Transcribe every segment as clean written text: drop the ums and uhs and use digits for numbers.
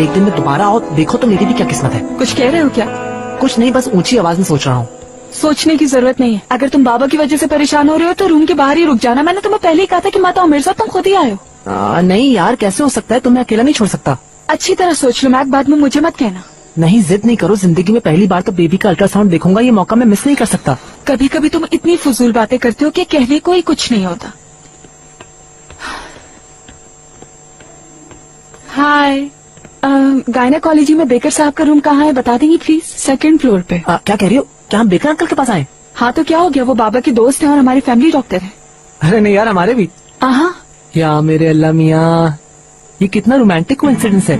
एक दिन में दोबारा आओ, देखो तो मेरी भी क्या किस्मत है। कुछ कह रहे हो क्या? कुछ नहीं, बस ऊंची आवाज में सोच रहा हूँ। सोचने की जरूरत नहीं है। अगर तुम बाबा की वजह से परेशान हो रहे हो तो रूम के बाहर ही रुक जाना। मैंने तुम्हें पहले ही कहा था कि माता मेरे साथ, तुम खुद ही आयो। नहीं यार, कैसे हो सकता है? तुम्हें अकेला नहीं छोड़ सकता। अच्छी तरह सोच लो मैक, बाद में मुझे मत कहना। नहीं, जिद नहीं करो। जिंदगी में पहली बार तो बेबी का अल्ट्रासाउंड देखूंगा, ये मौका मैं मिस नहीं कर सकता। कभी कभी तुम इतनी फजूल बातें करते हो कि कहने को ही कुछ नहीं होता। हाय, गायनेकोलॉजी में बेकर साहब का रूम कहाँ है बता देंगी प्लीज? सेकंड फ्लोर पे। क्या कह रही हो? क्या हम बेकर अंकल के पास आए? हाँ तो क्या हो गया, वो बाबा के दोस्त हैं और हमारे फैमिली डॉक्टर हैं। अरे नहीं यार, हमारे भी। या मेरे अल्लाह मियाँ, ये कितना रोमांटिक कोइंसिडेंस है।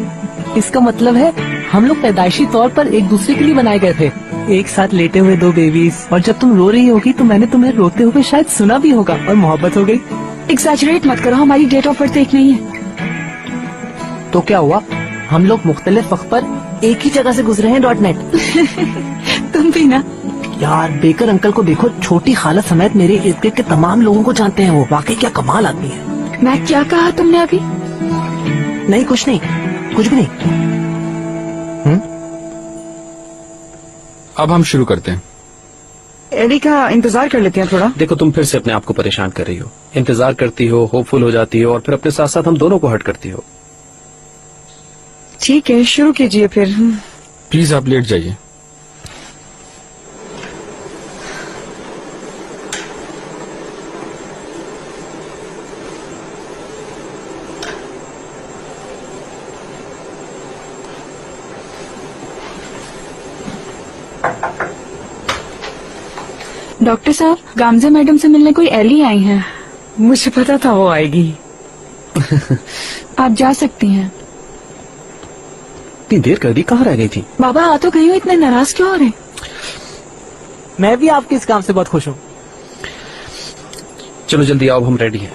इसका मतलब है हम लोग पैदाइशी तौर पर एक दूसरे के लिए बनाए गए थे। एक साथ लेटे हुए दो बेबीज, और जब तुम रो रही होगी तो मैंने तुम्हें रोते हुए शायद सुना भी होगा और मोहब्बत हो गई। एक्सैजरेट मत करो, हमारी डेट ऑफ बर्थ एक नहीं है। तो क्या हुआ, हम लोग मुख्तलिफ वक्त पर एक ही जगह से गुजरे हैं। .net। तुम भी ना यार, बेकर अंकल को देखो, छोटी खाला समेत मेरे इर्द गिर्द के तमाम लोगों को जानते हैं। वो वाकई क्या कमाल आदमी है। मैं क्या कहा तुमने अभी? नहीं कुछ नहीं, कुछ भी नहीं। अब हम शुरू करते हैं। एडी का इंतजार कर लेते हैं थोड़ा। देखो, तुम फिर से अपने आप को परेशान कर रही हो। इंतजार करती हो, होपफुल हो जाती हो, और फिर अपने साथ साथ हम दोनों को हर्ट करती हो। ठीक है, शुरू कीजिए फिर। प्लीज आप लेट जाइए। डॉक्टर साहब, गामजा मैडम से मिलने कोई एली आई हैं। मुझे पता था वो आएगी। आप जा सकती हैं। इतनी देर कर दी, कहाँ रह गई थी? बाबा आ तो गई हो, इतने नाराज क्यों हो रहे? मैं भी आपके इस काम से बहुत खुश हूँ। चलो जल्दी आओ, हम रेडी हैं।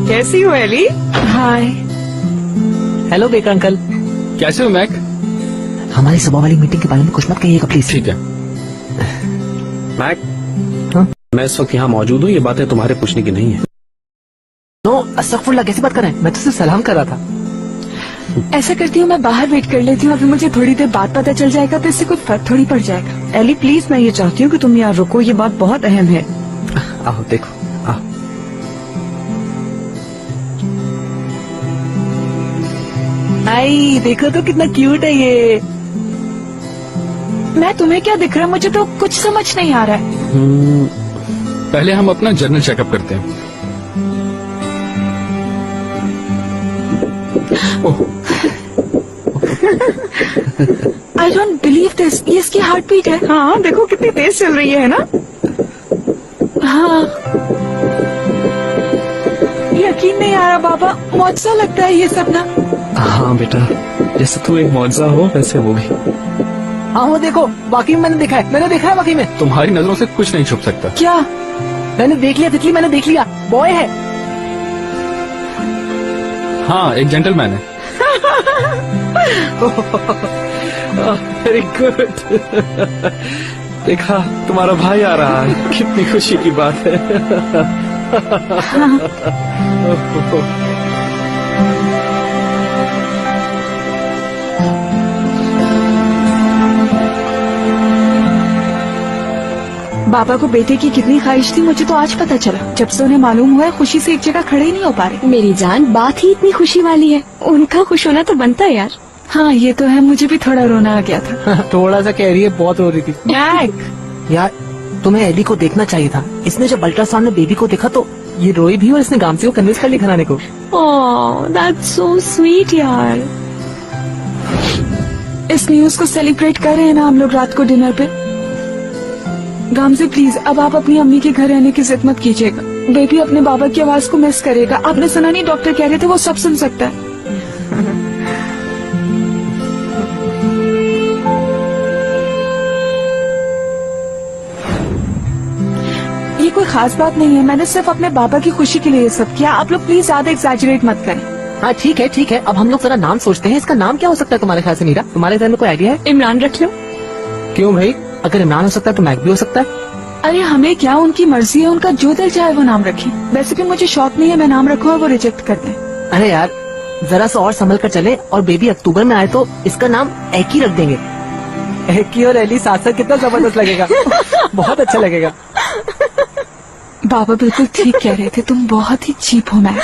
कैसी हो Ellie? Hi. Hello Baker uncle. कैसे हो मैक? हमारी सुबह वाली मीटिंग के बारे में कुछ मत कहिएगा प्लीज। ठीक है। मैक, हाँ? मैं इस वक्त यहाँ मौजूद हूँ, ये बातें तुम्हारे पूछने की नहीं है। नो, अस्तगफुरुल्लाह, कैसी बात कर रहे हैं? मैं तो सिर्फ सलाम कर रहा था। ऐसा करती हूँ, मैं बाहर वेट कर लेती हूँ। अभी मुझे थोड़ी देर बाद पता चल जाएगा तो इससे कोई फर्क थोड़ी पड़ जाएगा। एली प्लीज, मैं ये चाहती हूँ कि तुम यहाँ रुको, ये बात बहुत अहम है। आओ देखो, आओ। आई देखो तो कितना क्यूट है ये। मैं तुम्हें क्या दिख रहा है? मुझे तो कुछ समझ नहीं आ रहा है। पहले हम अपना जनरल चेकअप करते हैं। I don't believe this. ये इसकी हार्ट बीट है। हाँ देखो कितनी तेज चल रही है ना। हाँ, यकीन नहीं आ रहा बाबा, मौजज़ा लगता है ये सब ना। हाँ बेटा, जैसे तू एक मौजज़ा हो वैसे वो भी। हाँ वो देखो, वाकई में मैंने देखा है वाकई में। तुम्हारी नजरों से कुछ नहीं छुप सकता। क्या? मैंने देख लिया तितली, मैंने देख लिया, बॉय है। हाँ, एक जेंटलमैन है। Very good. देखा, तुम्हारा भाई आ रहा है, कितनी खुशी की बात है। बाबा को बेटे की कितनी ख्वाहिश थी मुझे तो आज पता चला। जब से उन्हें मालूम हुआ है खुशी से एक जगह खड़े ही नहीं हो पा रहे। मेरी जान, बात ही इतनी खुशी वाली है, उनका खुश होना तो बनता है यार। हाँ ये तो है, मुझे भी थोड़ा रोना आ गया था। थोड़ा सा कह रही है, बहुत रो रही थी। मैक, यार तुम्हें एली को देखना चाहिए था। इसने जब अल्ट्रासाउंड में बेबी को देखा तो ये रोई भी और इसने गामसी को कन्विंस कर लिया घर आने को। ओह दैट्स सो स्वीट यार। इस न्यूज को सेलिब्रेट कर रहे हैं ना हम लोग रात को डिनर पे। गामसे प्लीज अब आप अपनी अम्मी के घर रहने की जिद मत कीजिएगा। बेबी अपने बाबा की आवाज को मिस करेगा। आपने सुना नहीं, डॉक्टर कह रहे थे वो सब सुन सकता है। ये कोई खास बात नहीं है, मैंने सिर्फ अपने बाबा की खुशी के लिए ये सब किया। आप लोग प्लीज ज्यादा एग्जैजरेट मत करें। हाँ ठीक है ठीक है, अब हम लोग जरा नाम सोचते हैं। इसका नाम क्या हो सकता है तुम्हारे ख्याल से नीरा? तुम्हारे ख्याल में कोई आइडिया है? इमरान रख लो। क्यों भाई? अगर इमरान हो सकता है तो मैक भी हो सकता है। अरे हमें क्या, उनकी मर्जी है, उनका जो दिल चाहे वो नाम रखें। वैसे भी मुझे शौक नहीं है मैं नाम रखूँ और वो रिजेक्ट करते हैं। अरे यार जरा सा और संभल कर चले, और बेबी अक्टूबर में आए तो इसका नाम एकी रख देंगे। एकी और एली साथ साथ कितना जबरदस्त लगेगा। बहुत अच्छा लगेगा। बाबा बिल्कुल ठीक कह रहे थे, तुम बहुत ही चीप हो। मैं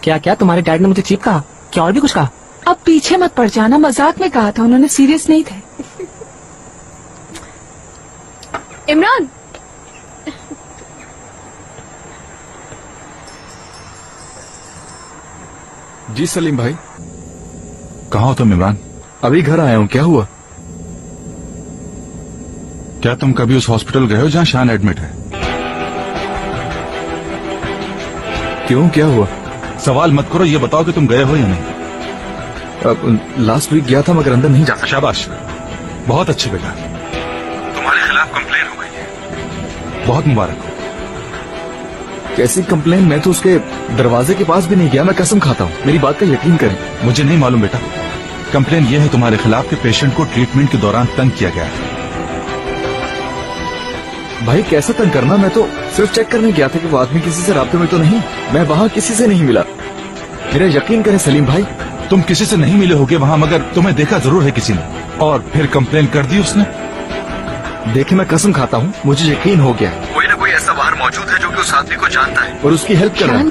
क्या क्या तुम्हारे डैड ने मुझे चीप कहा? क्या और भी कुछ कहा? अब पीछे मत पड़ जाना, मजाक में कहा था, उन्होंने सीरियस नहीं थे। इमरान, जी सलीम भाई। कहाँ हो तुम इमरान? अभी घर आया हूँ। क्या हुआ? क्या तुम कभी उस हॉस्पिटल गए हो जहाँ शान एडमिट है? क्यों, क्या हुआ? सवाल मत करो, ये बताओ कि तुम गए हो या नहीं। लास्ट वीक गया था मगर अंदर नहीं जा सकता। शाबाश, बहुत अच्छे बेटा। तुम्हारे खिलाफ कंप्लेन हो गई है, बहुत मुबारक हो। कैसी कंप्लेन? मैं तो उसके दरवाजे के पास भी नहीं गया, मैं कसम खाता हूँ। मेरी बात का यकीन करें। मुझे नहीं मालूम बेटा। कंप्लेन यह है तुम्हारे खिलाफ कि पेशेंट को ट्रीटमेंट के दौरान तंग किया गया है। भाई कैसा तंग करना? मैं तो सिर्फ चेक करने गया था कि वो आदमी किसी से राब्ते में तो नहीं। मैं वहाँ किसी से नहीं मिला। मेरा यकीन करें सलीम भाई। तुम किसी से नहीं मिले होगे वहाँ, मगर तुम्हें देखा जरूर है किसी ने, और फिर कंप्लेन कर दी उसने। देखे, मैं कसम खाता हूँ, मुझे यकीन हो गया कोई ना कोई ऐसा बाहर मौजूद है जो कि उस आदमी को जानता है और उसकी हेल्प कर रहा है।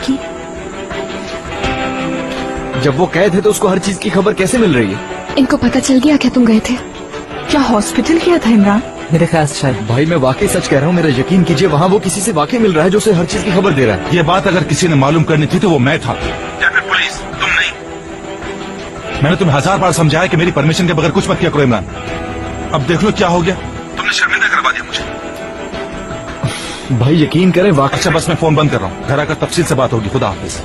जब वो कैद है तो उसको हर चीज की खबर कैसे मिल रही है? इनको पता चल गया क्या तुम गए थे? क्या हॉस्पिटल किया था इमरान? मेरे ख्याल से शायद। भाई मैं वाकई सच कह रहा हूँ, मेरा यकीन कीजिए, वहाँ वो किसी से वाकई मिल रहा है जो उसे हर चीज की खबर दे रहा है। ये बात अगर किसी ने मालूम करनी थी तो वो मैं था, या फिर पुलिस, तुम नहीं। मैंने तुम्हें 1000 बार समझाया कि मेरी परमिशन के बगैर कुछ मत किया करो इमरान। अब देख लो क्या हो गया। तुमने शर्मिंदा करवा दिया मुझे। भाई यकीन करें वाकई। अच्छा बस मैं फोन बंद कर रहा हूँ, घर आकर तफसील से बात होगी। खुदा हाफिज।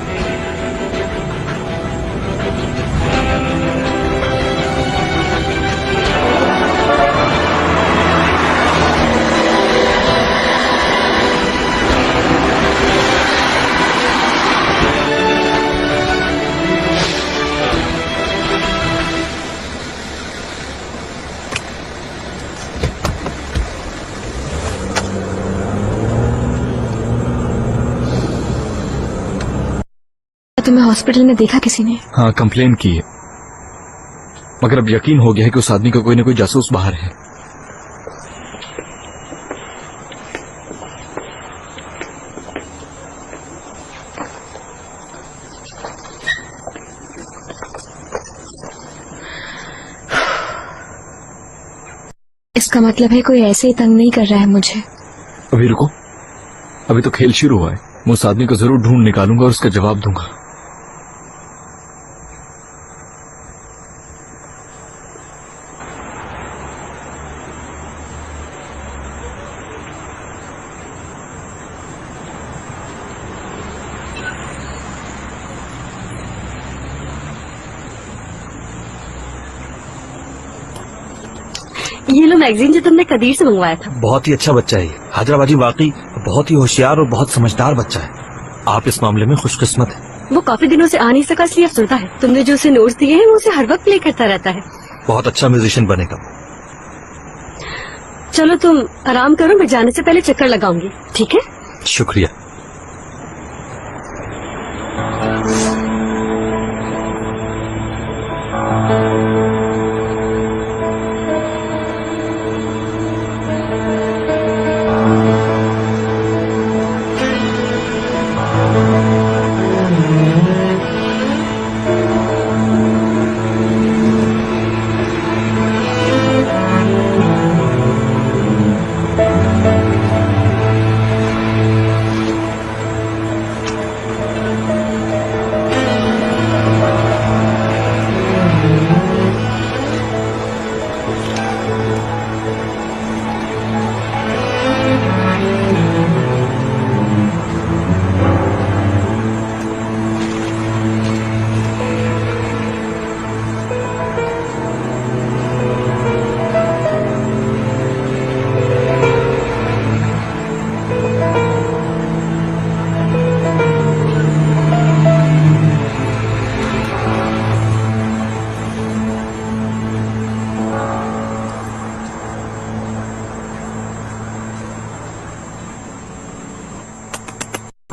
तुम्हें हॉस्पिटल में देखा किसी ने? हाँ, कंप्लेन की है, मगर अब यकीन हो गया है कि उस आदमी का कोई ना कोई जासूस बाहर है। इसका मतलब है कोई ऐसे ही तंग नहीं कर रहा है मुझे। अभी रुको, अभी तो खेल शुरू हुआ है। मैं उस आदमी को जरूर ढूंढ निकालूंगा और उसका जवाब दूंगा। ये लो मैगजीन जो तुमने कदीर से मंगवाया था। बहुत ही अच्छा बच्चा है ये। हैदराबादी वाकई बहुत ही होशियार और बहुत समझदार बच्चा है। आप इस मामले में खुशकिस्मत हैं। वो काफी दिनों से आ नहीं सका इसलिए अफसरदा है। तुमने जो उसे नोट्स दिए हैं वो उसे हर वक्त प्ले करता रहता है। बहुत अच्छा म्यूजिशियन बनेगा। चलो तुम आराम करो, मैं जाने से पहले चक्कर लगाऊंगी, ठीक है? शुक्रिया।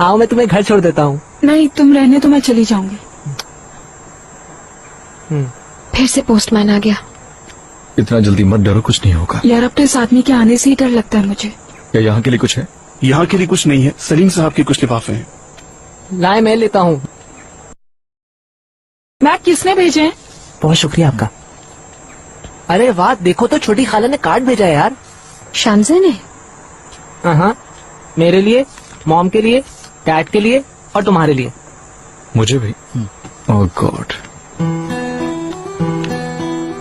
आओ मैं तुम्हें घर छोड़ देता हूँ। नहीं तुम रहने तो मैं चली जाऊंगी। फिर से पोस्टमैन आ गया। इतना जल्दी मत डरो, कुछ नहीं होगा। यार अब तो इस आदमी के आने से ही डर लगता है मुझे। क्या यहाँ के लिए कुछ है? यहाँ के लिए कुछ नहीं है, सलीम साहब के कुछ लिफाफे हैं। लाए मैं लेता हूँ। मैट किसने भेजे हैं? बहुत शुक्रिया आपका। अरे वाह, देखो तो छोटी खाला ने कार्ड भेजा है यार। शामजा ने? हाँ, मेरे लिए, मॉम के लिए, डैड के लिए और तुम्हारे लिए। मुझे भी। ओह गॉड।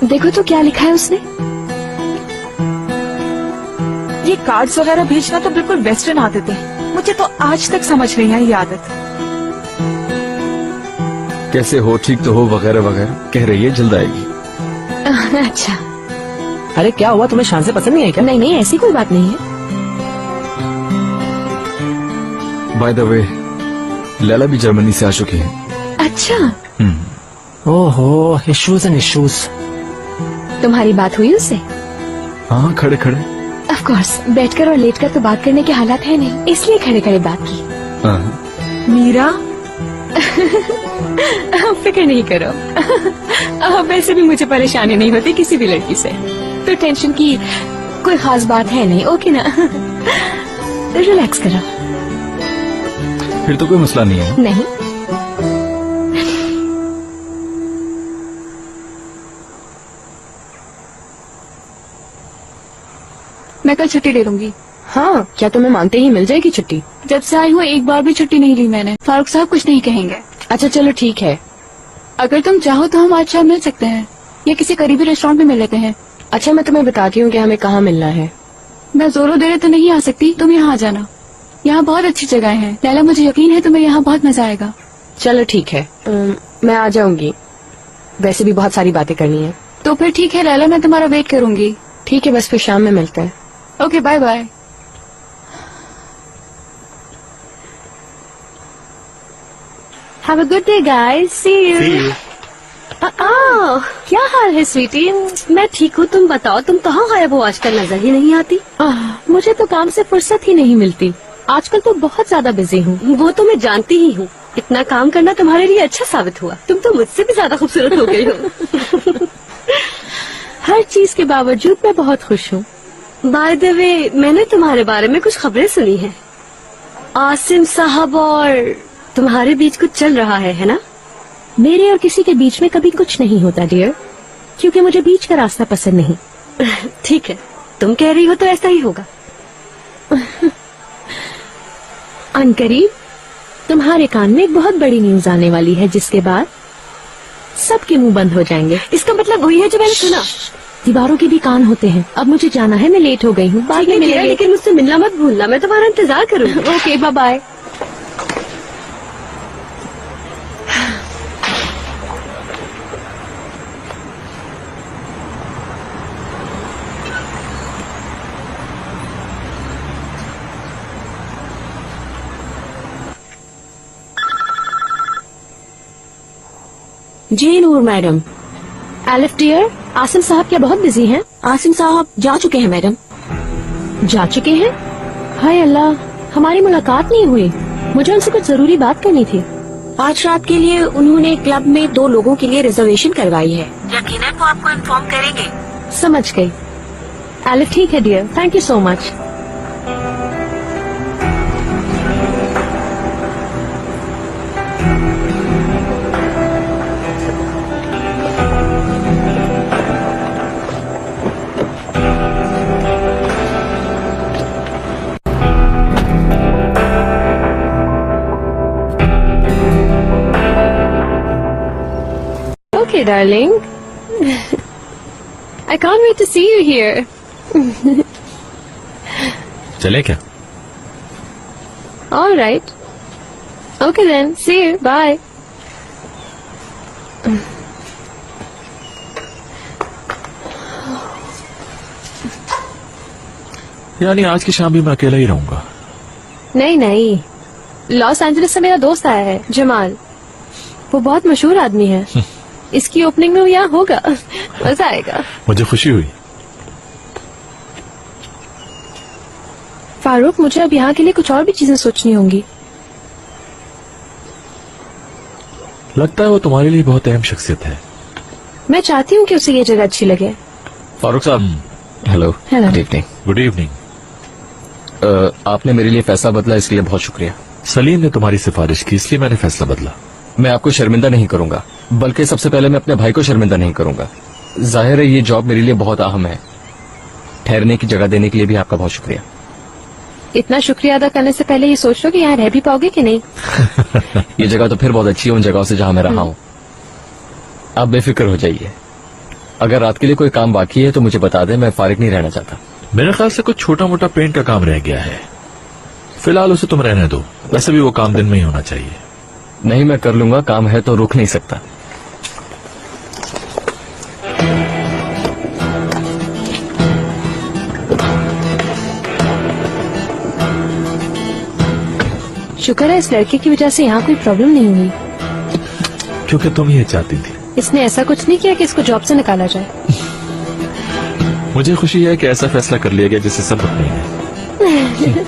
देखो तो क्या लिखा है उसने। ये कार्ड्स वगैरह भेजना तो बिल्कुल वेस्टर्न आदत है। मुझे तो आज तक समझ नहीं आई ये आदत। कैसे हो, ठीक तो हो, वगैरह वगैरह कह रही है, जल्द आएगी। अच्छा। अरे क्या हुआ, तुम्हें शान से पसंद नहीं है क्या? नहीं ऐसी कोई बात नहीं है। बाय द वे, लैला भी जर्मनी से आ चुकी है। अच्छा। ओहो, इश्यूज एंड इश्यूज। तुम्हारी बात हुई उससे? हाँ, खड़े खड़े। ऑफ कोर्स, बैठकर और लेटकर तो बात करने के हालात है नहीं, इसलिए खड़े खड़े बात की। हाँ। मीरा फिक्र नहीं करो। वैसे भी मुझे परेशानी नहीं होती किसी भी लड़की से, तो टेंशन की कोई खास बात है नहीं। ओके ना? रिलैक्स करो। फिर तो कोई मसला नहीं है। नहीं। मैं कल छुट्टी ले लूंगी। हाँ, क्या तुम्हें मांगते ही मिल जाएगी छुट्टी? जब से आई हूँ एक बार भी छुट्टी नहीं ली मैंने। फारूक साहब कुछ नहीं कहेंगे। अच्छा चलो ठीक है। अगर तुम चाहो तो हम आज शाम मिल सकते हैं या किसी करीबी रेस्टोरेंट में मिल लेते हैं। अच्छा मैं तुम्हें बताती हूँ कि हमें कहाँ मिलना है। मैं जोरों देर तो नहीं आ सकती, तुम यहाँ आ जाना। यहाँ बहुत अच्छी जगह है लैला, मुझे यकीन है तुम्हें यहाँ बहुत मजा आएगा। चलो ठीक है, मैं आ जाऊंगी। वैसे भी बहुत सारी बातें करनी है। तो फिर ठीक है लैला, मैं तुम्हारा वेट करूंगी। ठीक है, बस फिर शाम में मिलते हैं। Okay, bye bye. Have a good day, guys. See you. क्या हाल है स्वीटी? मैं ठीक हूँ, तुम बताओ, तुम कहाँ गायब हो आजकल, नजर ही नहीं आती। मुझे तो काम से फुर्सत ही नहीं मिलती। आजकल तो बहुत ज्यादा बिजी हूँ। वो तो मैं जानती ही हूँ। इतना काम करना तुम्हारे लिए अच्छा साबित हुआ। तुम तो मुझसे भी ज्यादा खूबसूरत हो गई हो। हर चीज के बावजूद मैं बहुत खुश हूँ। बाय द वे, मैंने तुम्हारे बारे में कुछ खबरें सुनी हैं। आसिम साहब और तुम्हारे बीच कुछ चल रहा है ना? मेरे और किसी के बीच में कभी कुछ नहीं होता डियर, क्योंकि मुझे बीच का रास्ता पसंद नहीं। ठीक है, तुम कह रही हो तो ऐसा ही होगा। अनकरीब तुम्हारे कान में एक बहुत बड़ी न्यूज आने वाली है, जिसके बाद सबके मुंह बंद हो जाएंगे। इसका मतलब वही है जो मैंने सुना। दीवारों के भी कान होते हैं। अब मुझे जाना है, मैं लेट हो गई हूँ। बाद में मिलेंगे। लेकिन मुझसे मिलना मत भूलना, मैं तुम्हारा इंतजार करूँगी। Okay, bye bye. जी Noor madam. Elif dear, Asim sahab क्या बहुत बिजी हैं? आसिम साहब जा चुके हैं मैडम। जा चुके हैं? हाय अल्लाह, हमारी मुलाकात नहीं हुई। मुझे उनसे कुछ जरूरी बात करनी थी। आज रात के लिए उन्होंने क्लब में 2 लोगों के लिए रिजर्वेशन करवाई है। यकीनन वो आपको इन्फॉर्म करेंगे। समझ गई। एलिफ ठीक है dear, thank you so much. Okay, darling. I can't wait to see you here. चले क्या? All right. Okay then. See you. Bye. यानी आज की शाम भी मैं अकेला ही रहूंगा? नहीं, लॉस एंजलिस से मेरा दोस्त आया है, जमाल। वो बहुत मशहूर आदमी है। इसकी ओपनिंग में वो यहाँ होगा। मजा आएगा। मुझे खुशी हुई। फारूक, मुझे अब यहाँ के लिए कुछ और भी चीजें सोचनी होंगी। लगता है वो तुम्हारे लिए बहुत अहम शख्सियत है। मैं चाहती हूँ कि उसे ये जगह अच्छी लगे। फारूक साहब, hello. Hello. Good evening. Good evening. आपने मेरे लिए फैसला बदला, इसके लिए बहुत शुक्रिया। सलीम ने तुम्हारी सिफारिश की, इसलिए मैंने फैसला बदला। मैं आपको शर्मिंदा नहीं करूंगा, बल्कि सबसे पहले मैं अपने भाई को शर्मिंदा नहीं करूंगा। जाहिर है ये जॉब मेरे लिए बहुत अहम है। ठहरने की जगह देने के लिए भी आपका बहुत शुक्रिया। इतना शुक्रिया अदा करने से पहले ये सोच लो कि यहाँ रह भी पाओगे कि नहीं। ये जगह तो फिर बहुत अच्छी है उन जगहों से जहां मैं रहा हूँ। आप बेफिक्र हो जाइए। अगर रात के लिए कोई काम बाकी है तो मुझे बता दें, मैं फारिग नहीं रहना चाहता। मेरे ख्याल से कुछ छोटा मोटा पेंट का काम रह गया है, फिलहाल उसे तुम रहने दो। वैसे भी वो काम दिन में ही होना चाहिए। नहीं, मैं कर लूंगा, काम है तो रुक नहीं सकता। शुक्र है इस लड़के की वजह से यहाँ कोई प्रॉब्लम नहीं हुई। क्योंकि तुम ये चाहती थी। इसने ऐसा कुछ नहीं किया कि इसको जॉब से निकाला जाए। मुझे खुशी है कि ऐसा फैसला कर लिया गया जिससे सबक नहीं है।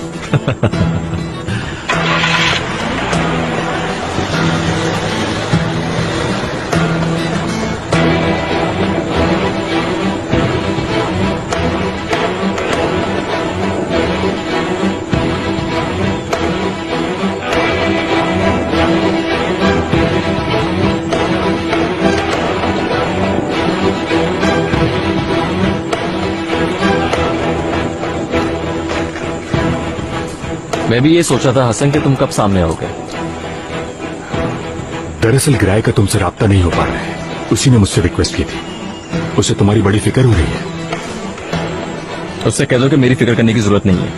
मैं भी ये सोचा था हसन कि तुम कब सामने आओगे। दरअसल गिराए का तुमसे राब्ता नहीं हो पा रहा है, उसी ने मुझसे रिक्वेस्ट की थी। उसे तुम्हारी बड़ी फिक्र हो रही है। उससे कह दो कि मेरी फिक्र करने की जरूरत नहीं है।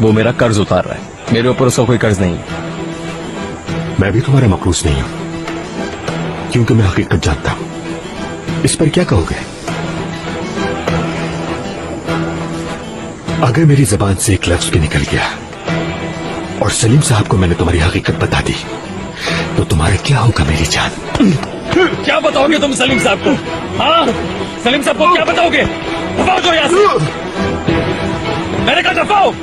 वो मेरा कर्ज उतार रहा है, मेरे ऊपर उसका कोई कर्ज नहीं है। मैं भी तुम्हारा मकरूज नहीं हूं, क्योंकि मैं हकीकत जानता हूं। इस पर क्या कहोगे? अगर मेरी जबान से एक लफ्ज भी निकल गया और सलीम साहब को मैंने तुम्हारी हकीकत बता दी तो तुम्हारा क्या होगा मेरी जान? क्या बताओगे तुम सलीम साहब को? हाँ, सलीम साहब को क्या बताओगे? दफाओ जो यहाँ से। मैंने कहा दफाओ।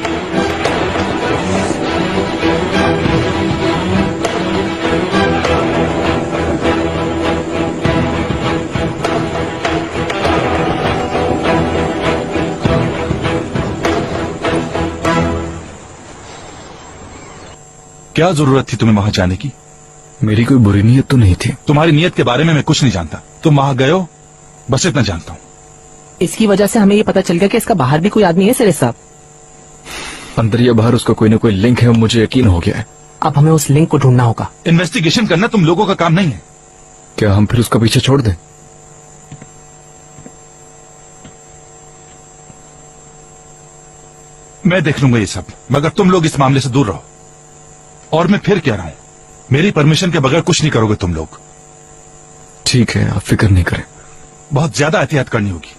क्या जरूरत थी तुम्हें वहां जाने की? मेरी कोई बुरी नीयत तो नहीं थी। तुम्हारी नीयत के बारे में मैं कुछ नहीं जानता। तुम वहां गए हो, बस इतना जानता हूं। इसकी वजह से हमें ये पता चल गया कि इसका बाहर भी कोई आदमी है सिरे साहब। अंदर या बाहर उसका कोई न कोई लिंक है, मुझे यकीन हो गया है। अब हमें उस लिंक को ढूंढना होगा। इन्वेस्टिगेशन करना तुम लोगों का काम नहीं है। क्या हम फिर उसका पीछे छोड़ दें? मैं देख लूंगा ये सब, मगर तुम लोग इस मामले से दूर रहो। और मैं फिर कह रहा हूं, मेरी परमिशन के बगैर कुछ नहीं करोगे तुम लोग। ठीक है, आप फिक्र नहीं करें। बहुत ज्यादा एहतियात करनी होगी।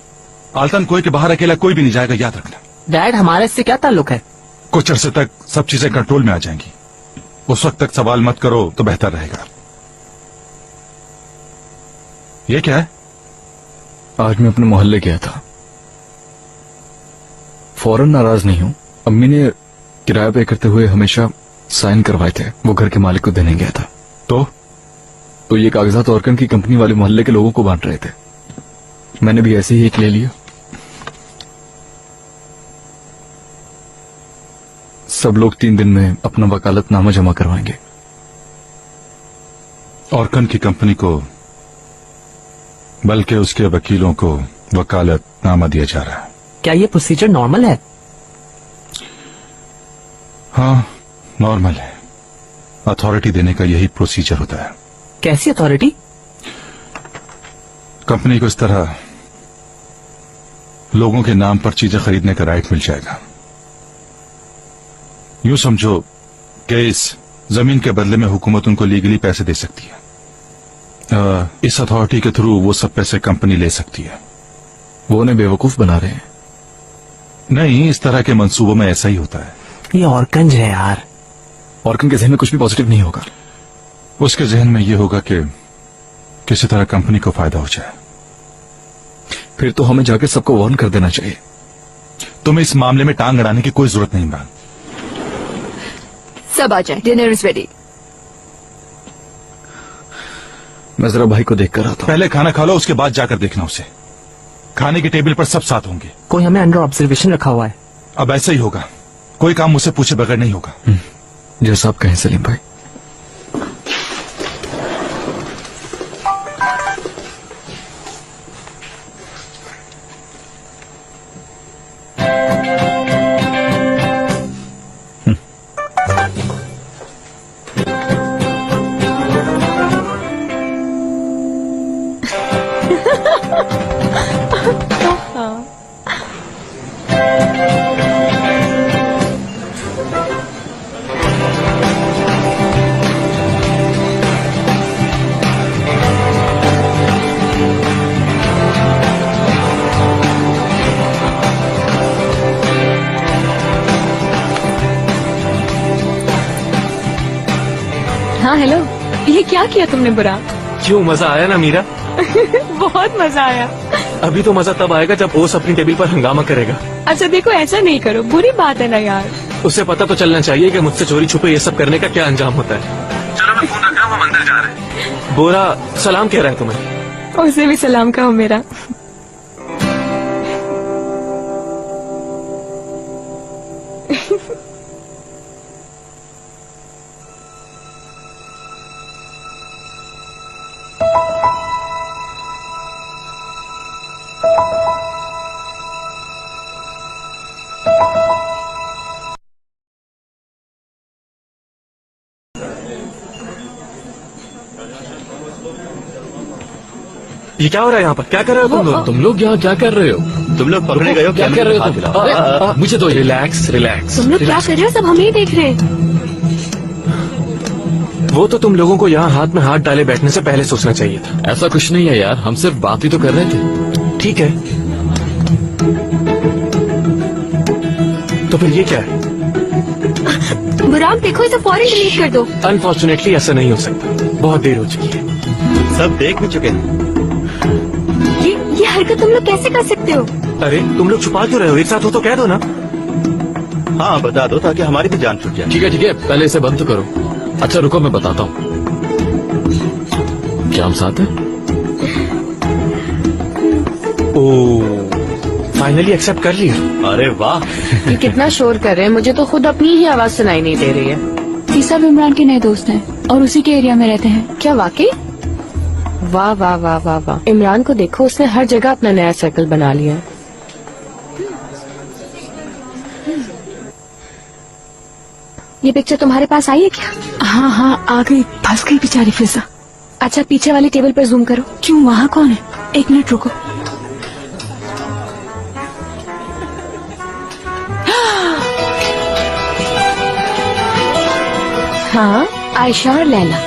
आलतन कोई के बाहर अकेला कोई भी नहीं जाएगा, याद रखना। डैड, हमारे इससे क्या ताल्लुक है? कुछ अरसे तक सब चीजें कंट्रोल में आ जाएंगी। उस वक्त तक सवाल मत करो तो बेहतर रहेगा। ये क्या है? आज मैं अपने मोहल्ले गया था। फौरन नाराज नहीं हूं। अम्मी ने किराया पे करते हुए हमेशा साइन करवाए थे, वो घर के मालिक को देने गया था। तो ये कागजात ऑर्कन की कंपनी वाले मोहल्ले के लोगों को बांट रहे थे। मैंने भी ऐसे ही एक ले लिया। सब लोग 3 दिन में अपना वकालतनामा जमा करवाएंगे। ऑर्कन की कंपनी को बल्कि उसके वकीलों को वकालतनामा दिया जा रहा है। क्या ये प्रोसीजर नॉर्मल है? हाँ, नॉर्मल है। अथॉरिटी देने का यही प्रोसीजर होता है। कैसी अथॉरिटी? कंपनी को इस तरह लोगों के नाम पर चीजें खरीदने का राइट मिल जाएगा। यूं समझो कि इस जमीन के बदले में हुकूमत उनको लीगली पैसे दे सकती है। इस अथॉरिटी के थ्रू वो सब पैसे कंपनी ले सकती है। वो उन्हें बेवकूफ बना रहे हैं। नहीं, इस तरह के मंसूबों में ऐसा ही होता है। ये ऑर्कन्ज है यार। ऑर्कन के जहन में कुछ भी पॉजिटिव नहीं होगा। उसके जहन में यह होगा कि किसी तरह कंपनी को फायदा हो जाए। फिर तो हमें जाकर सबको वार्न कर देना चाहिए। तुम्हें इस मामले में टांग अड़ाने की कोई जरूरत नहीं इमरान। सब आ जाए, डिनर इज रेडी। मैं जरा भाई को देख कर आता हूँ। पहले खाना खा लो, उसके बाद जाकर देखना उसे। खाने की टेबल पर सब साथ होंगे। कोई हमें अंडर ऑब्जर्वेशन रखा हुआ है। अब ऐसा ही होगा, कोई काम मुझसे पूछे बगैर नहीं होगा। जैसा आप कहें सलीम भाई। हाँ हेलो, ये क्या किया तुमने बुरा? क्यों, मजा आया ना मीरा? बहुत मजा आया। अभी तो मजा तब आएगा जब ओस अपनी टेबल पर हंगामा करेगा। अच्छा देखो, ऐसा नहीं करो, बुरी बात है ना यार। उसे पता तो चलना चाहिए कि मुझसे चोरी छुपे ये सब करने का क्या अंजाम होता है। चलो मैं फोन रख रहा हूँ, हम अंदर जा रहे हैं। बोरा सलाम कह रहा है तुम्हें। उसे भी सलाम कहो मेरा। ये क्या हो रहा है यहाँ पर? क्या कर रहे हो तुम लोग? तुम लोग यहाँ क्या कर रहे हो? तुम लोग पकड़े गए हो? क्या कर रहे हो तुम? अरे, मुझे तो रिलैक्स रिलैक्स। तुम लोग क्या कर रहे हो? सब हमें ही देख रहे हैं। वो तो तुम लोगों को यहाँ हाथ में हाथ डाले बैठने से पहले सोचना चाहिए था। ऐसा कुछ नहीं है यार, हम सिर्फ बात ही तो कर रहे थे। ठीक है, तो फिर ये क्या है? बुराक देखो, इसे फौरन डिलीट कर दो। अनफॉर्चुनेटली ऐसा नहीं हो सकता, बहुत देर हो चुकी है। सब देख भी चुके हैं। ये हरकत तुम लोग कैसे कर सकते हो? अरे तुम लोग छुपा क्यों रहे हो? एक साथ हो तो कह दो ना। हाँ बता दो ताकि हमारी भी जान छूट जाए। ठीक है, पहले इसे बंद तो करो। अच्छा रुको, मैं बताता हूँ। क्या हम साथ हैं? ओ, फाइनली एक्सेप्ट कर लिया। अरे वाह, ये कितना शोर कर रहे हैं, मुझे तो खुद अपनी ही आवाज सुनाई नहीं दे रही है। ये सब इमरान के नए दोस्त हैं और उसी के एरिया में रहते हैं। क्या वाकई? वाह वाह वाह वाह वाह। इमरान को देखो, उसने हर जगह अपना नया सर्कल बना लिया है। ये पिक्चर तुम्हारे पास आई है क्या? हाँ हाँ आ गई, फंस गई बेचारी फिजा। अच्छा पीछे वाली टेबल पर जूम करो। क्यों, वहाँ कौन है? एक मिनट रुको। हाँ, आयशा और लैला।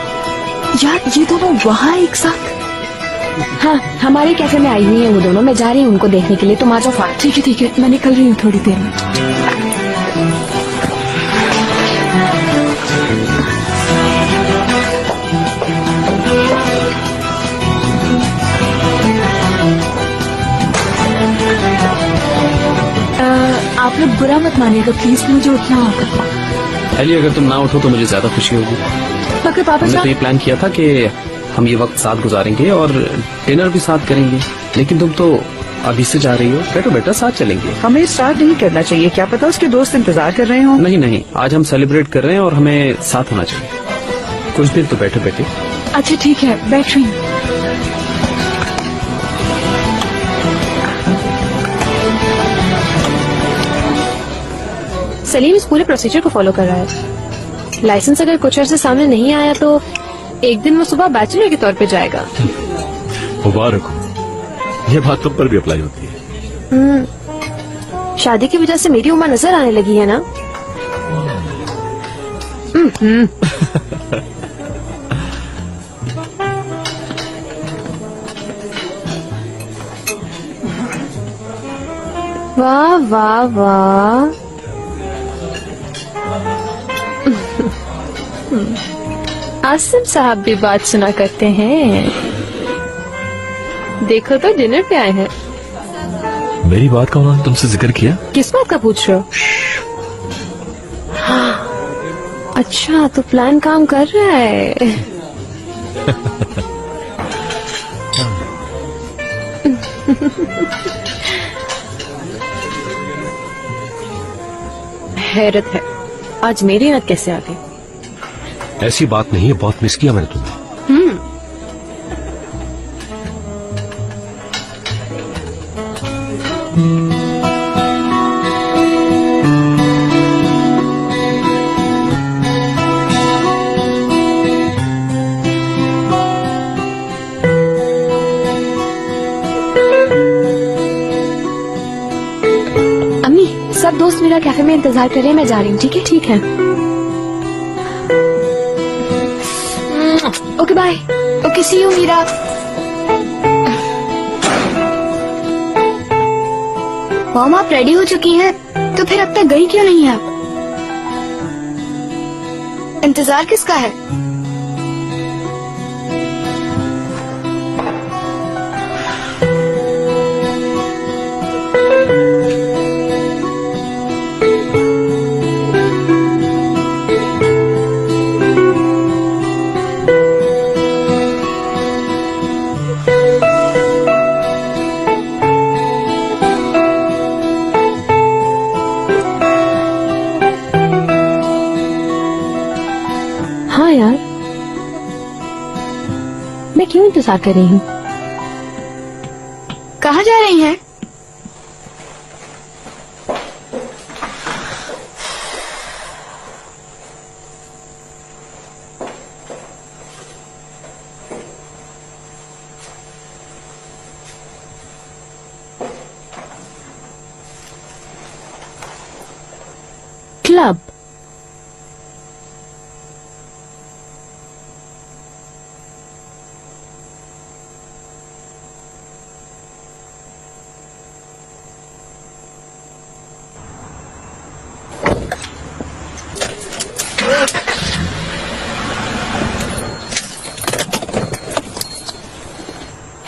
यार ये दोनों वहाँ एक साथ? हाँ, हमारे कैफे में आई हुई है वो दोनों। मैं जा रही हूँ उनको देखने के लिए, तुम आ जाओ फास्ट। ठीक है, मैं निकल रही हूँ थोड़ी देर में। आप लोग बुरा मत मानिएगा प्लीज, मुझे उठना होगा। एली, अगर तुम ना उठो तो मुझे ज्यादा खुशी होगी। मगर पापा हमने तो साहब, ये प्लान किया था कि हम ये वक्त साथ गुजारेंगे और डिनर भी साथ करेंगे, लेकिन तुम तो अभी से जा रही हो। बैठो बेटा, साथ चलेंगे। हमें स्टार्ट नहीं करना चाहिए, क्या पता उसके दोस्त इंतजार कर रहे हो। नहीं, आज हम सेलिब्रेट कर रहे हैं और हमें साथ होना चाहिए। कुछ देर तो बैठो बेटे। अच्छा ठीक है, बैठ रही हूँ। सलीम इस पूरे प्रोसीजर को फॉलो कर रहा है। लाइसेंस अगर कुछ अर्से सामने नहीं आया तो एक दिन वो सुबह बैचलर के तौर पे जाएगा। मुबारक हो, ये बात तुम पर भी अप्लाई होती है। शादी की वजह से मेरी उम्र नजर आने लगी है ना। वाह वाह वाह। आसिम साहब भी बात सुना करते हैं। देखो तो डिनर पे आए हैं। मेरी बात का उन्होंने तुमसे जिक्र किया? किस बात का पूछ रहे हो? अच्छा तो प्लान काम कर रहा है। हैरत है, आज मेरी याद कैसे आ गई? ऐसी बात नहीं है, बहुत मिस किया मैंने तुम्हें। अम्मी, सब दोस्त मेरा कैफे में इंतजार कर रहे हैं, मैं जा रही हूँ। ठीक है? ठीक है। Okay bye. Okay see you Meera. Mom आप रेडी हो चुकी हैं, तो फिर अब तक गई क्यों नहीं आप? इंतजार किसका है? हाँ यार, मैं क्यों इंतजार कर रही हूँ? कहाँ जा रही हैं? क्लब।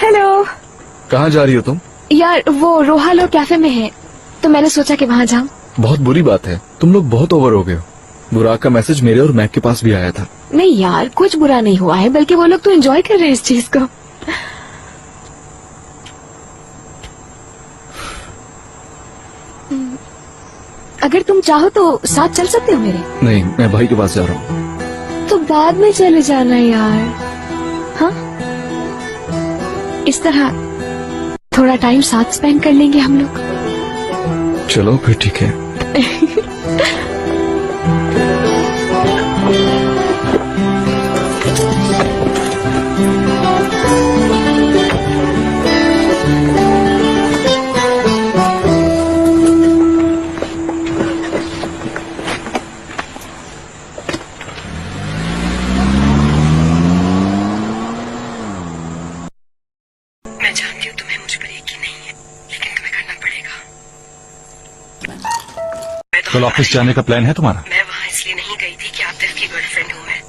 हेलो। कहाँ जा रही हो तुम? यार वो रोहा लोग कैफे में है, तो मैंने सोचा कि वहाँ जाऊँ। बहुत बुरी बात है, तुम लोग बहुत ओवर हो गए हो। बुराक का मैसेज मेरे और मैक के पास भी आया था। नहीं यार, कुछ बुरा नहीं हुआ है, बल्कि वो लोग तो एंजॉय कर रहे हैं इस चीज को। अगर तुम चाहो तो साथ चल सकते हो मेरे। नहीं, मैं भाई के पास जा रहा हूँ। तो बाद में चले जाना यार। हाँ, इस तरह थोड़ा टाइम साथ स्पेंड कर लेंगे हम लोग। चलो फिर ठीक है। मैं जानती हूँ तुम्हें मुझ पर यकीन नहीं है, लेकिन तुम्हें करना पड़ेगा। कल ऑफिस जाने का प्लान है तुम्हारा? मैं वहाँ इसलिए नहीं गई थी कि आप की गर्लफ्रेंड हूँ मैं।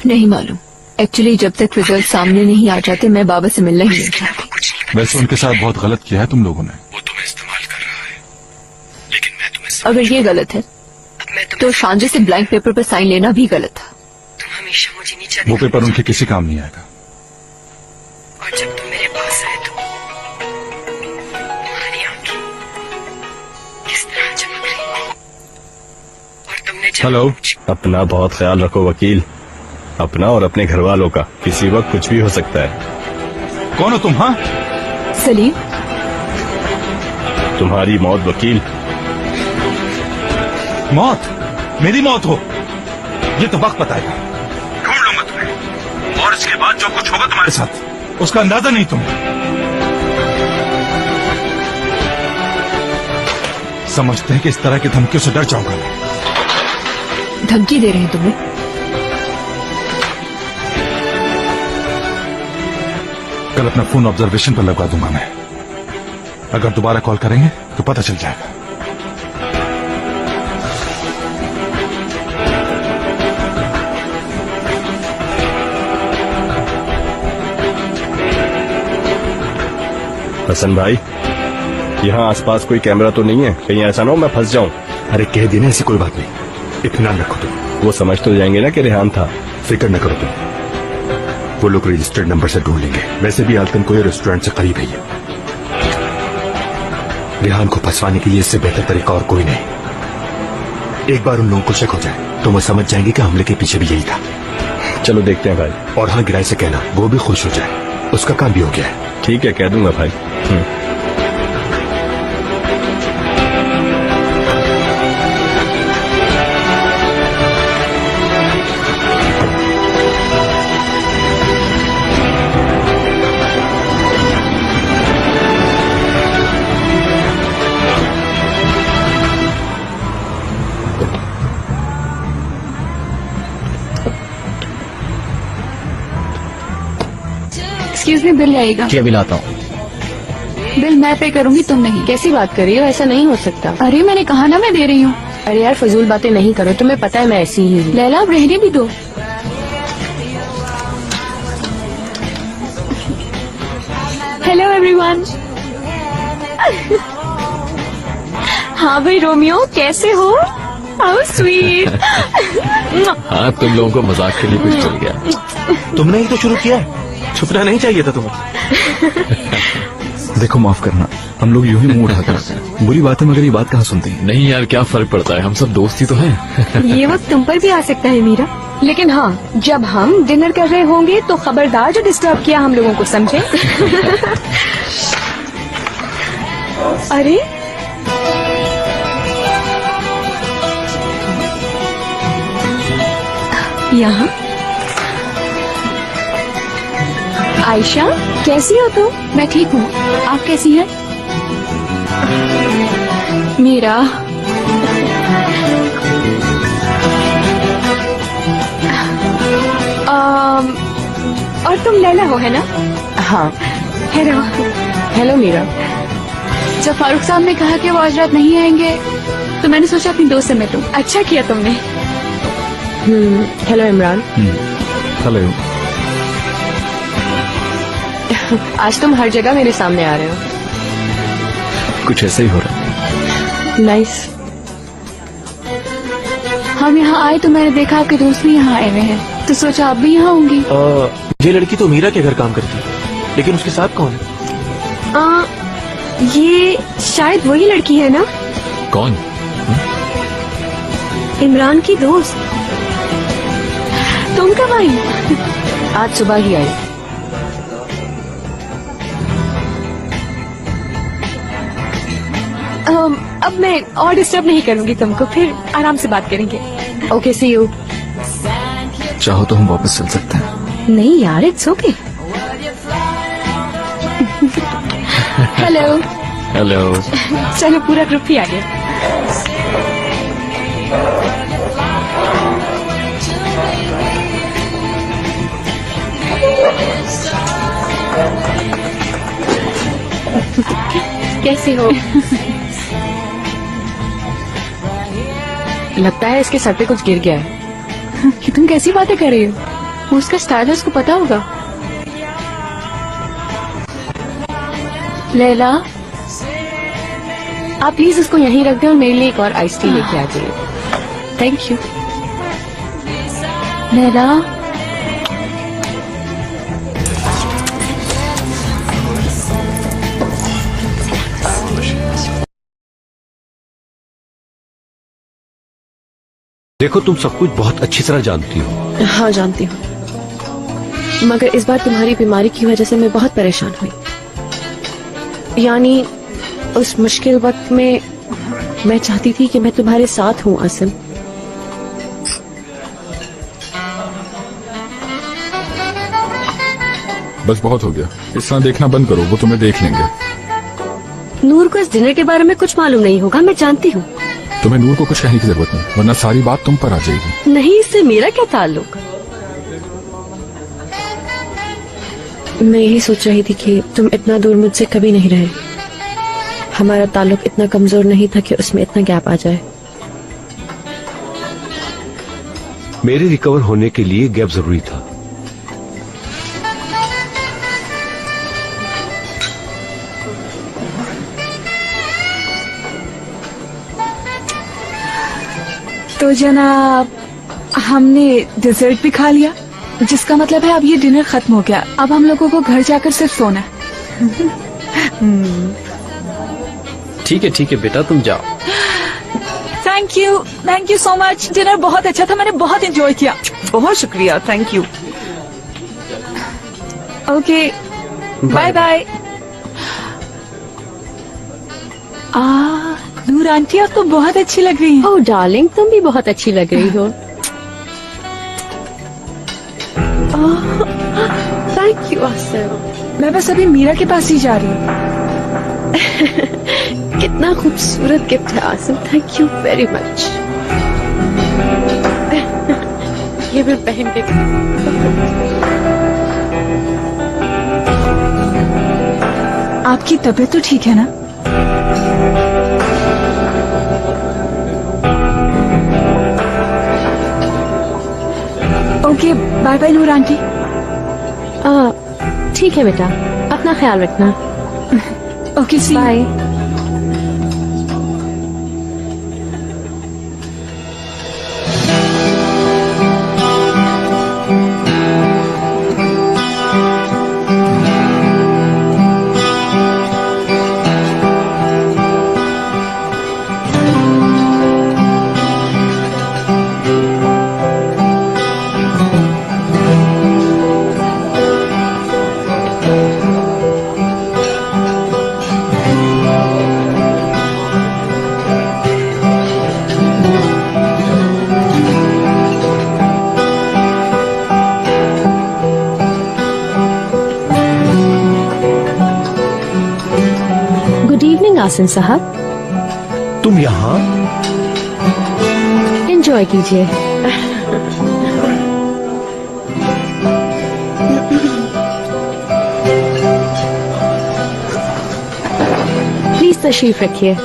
नहीं मालूम। एक्चुअली जब तक रिजल्ट सामने नहीं आ जाते मैं बाबा से मिलना ही नहीं चाहती। वैसे उनके साथ बहुत गलत किया है तुम लोगों ने। वो तुम्हें इस्तेमाल कर रहा है, लेकिन मैं तुम्हें अगर ये गलत है तो शांति से ब्लैंक पेपर पर साइन लेना भी गलत था। तुम हमेशा मुझे नीचा वो पेपर उनके किसी काम नहीं आएगा। और जब तुम मेरे पास आए तो तुम्हारी आंखें किस तरह चमक रही थी, और तुमने हेलो। अपना बहुत ख्याल रखो वकील, अपना और अपने घर वालों का। किसी वक्त कुछ भी हो सकता है। कौन हो तुम? हाँ सलीम। तुम्हारी मौत वकील। मौत? मेरी मौत हो? ये तो वक्त बताएगा। ढूंढ लूंगा तुम्हें, और इसके बाद जो कुछ होगा तुम्हारे साथ उसका अंदाजा नहीं तुम्हें। समझते हैं कि इस तरह की धमकियों से डर जाऊंगा मैं। धमकी दे रहे हैं तुम्हें? कल अपना फोन ऑब्जर्वेशन पर लगवा दूंगा मैं। अगर दोबारा कॉल करेंगे तो पता चल जाएगा। हसन भाई, यहाँ आसपास कोई कैमरा तो नहीं है? कहीं ऐसा ना हो मैं फंस जाऊं। अरे कह देना, ऐसी कोई बात नहीं। इत्मीनान रखो तुम। वो समझ तो जाएंगे ना कि रेहान था। फिक्र न करो तुम, वो लोग रजिस्टर्ड नंबर से ढूंढ लेंगे। वैसे भी आलतन को ये रेस्टोरेंट से करीब है। ये रेहान को फंसवाने के लिए इससे बेहतर तरीका और कोई नहीं। एक बार उन लोगों को शक हो जाए तो वो समझ जाएंगे कि हमले के पीछे भी यही था। चलो देखते हैं भाई। और हाँ, गिराई से कहना वो भी खुश हो जाए, उसका काम भी हो गया है। ठीक है, कह दूंगा भाई। एक्सक्यूज मी, बिल आएगा। जी अभी लाता हूँ। बिल मैं पे करूंगी, तुम नहीं। कैसी बात कर रही हो? ऐसा नहीं हो सकता। अरे मैंने कहा ना मैं दे रही हूँ। अरे यार फजूल बातें नहीं करो, तुम्हें पता है मैं ऐसी ही हूँ। लैला अब रहने भी दो। Hello everyone. हाँ भाई रोमियो, कैसे हो? How sweet. हाँ, तुम लोगों को मजाक के लिए कुछ चल गया। तुमने ही तो शुरू किया है, छुपना नहीं चाहिए था तुम्हें। देखो माफ करना, हम लोग यूं ही मुंह उठा कर बुरी बात है, मगर ये बात कहाँ सुनते हैं। नहीं यार, क्या फर्क पड़ता है, हम सब दोस्त ही तो हैं। ये वक्त तुम पर भी आ सकता है मीरा। लेकिन हाँ, जब हम डिनर कर रहे होंगे तो खबरदार जो डिस्टर्ब किया हम लोगों को, समझे? अरे यहाँ आयशा, कैसी हो तुम? मैं ठीक हूँ, आप कैसी हैं? मीरा, और तुम लैला हो, है ना? हाँ। हेलो। हेलो मीरा। जब फारूक साहब ने कहा कि वो आज रात नहीं आएंगे तो मैंने सोचा अपनी दोस्त से मिलूं। अच्छा किया तुमने। हेलो इमरान। हेलो। आज तुम हर जगह मेरे सामने आ रहे हो। कुछ ऐसा ही हो रहा है। नाइस। हम यहाँ आए तो मैंने देखा आपके दोस्त भी यहाँ आए हुए हैं, तो सोचा आप भी यहाँ होंगी। ये लड़की तो मीरा के घर काम करती है, लेकिन उसके साथ कौन है? ये शायद वही लड़की है ना? कौन? इमरान की दोस्त। तुम कब आई? आज सुबह ही आई। अब मैं और डिस्टर्ब नहीं करूंगी तुमको, फिर आराम से बात करेंगे। Okay, see you. चाहो तो हम वापस चल सकते हैं। नहीं यार, इट्स ओके। हेलो। हेलो। चलो पूरा ग्रुप ही आ गया। कैसे हो? लगता है इसके सर पे कुछ गिर गया है। कि तुम कैसी बातें कर रही हो? वो उसका स्टाइल है, उसको पता होगा। लैला, आप प्लीज उसको यहीं रख दें और मेरे लिए एक और आइस टी लेके आ जाइए। Thank you. लैला, देखो, तुम सब कुछ बहुत अच्छी तरह जानती हो। हाँ जानती हूँ, मगर इस बार तुम्हारी बीमारी की वजह से मैं बहुत परेशान हुई। यानी उस मुश्किल वक्त में मैं चाहती थी कि मैं तुम्हारे साथ हूँ आसिम। बस बहुत हो गया, इस तरह देखना बंद करो, वो तुम्हें देख लेंगे। नूर को इस डिनर के बारे में कुछ मालूम नहीं होगा, मैं जानती हूँ। तुम्हें नूर को कुछ कहने की जरूरत नहीं, वरना सारी बात तुम पर आ जाएगी। नहीं, इससे मेरा क्या ताल्लुक? मैं यही सोच रही थी कि तुम इतना दूर मुझसे कभी नहीं रहे। हमारा ताल्लुक इतना कमजोर नहीं था कि उसमें इतना गैप आ जाए। मेरे रिकवर होने के लिए गैप जरूरी था। तो जनाब, हमने डिजर्ट भी खा लिया, जिसका मतलब है अब ये डिनर खत्म हो गया। अब हम लोगों को घर जाकर सिर्फ सोना है। ठीक है बेटा, तुम जाओ। Thank you so much. Dinner बहुत अच्छा था, मैंने बहुत एंजॉय किया। बहुत शुक्रिया, thank you. Okay, bye bye. Noor aunty, आप तो बहुत अच्छी लग रही हैं। ओह डार्लिंग, तुम भी बहुत अच्छी लग रही हो। Thank you Asim. मैं बस अभी मीरा के पास ही जा रही हूँ। कितना खूबसूरत गिफ्ट है Asim, thank you very much. ये मैं पहन के आपकी तबीयत तो ठीक है ना? Okay, bye bye Noor aunty. ठीक है बेटा, अपना ख्याल रखना। ओके, सी बाय। आसिम साहब, तुम यहाँ? एंजॉय कीजिए। प्लीज तशरीफ रखिए।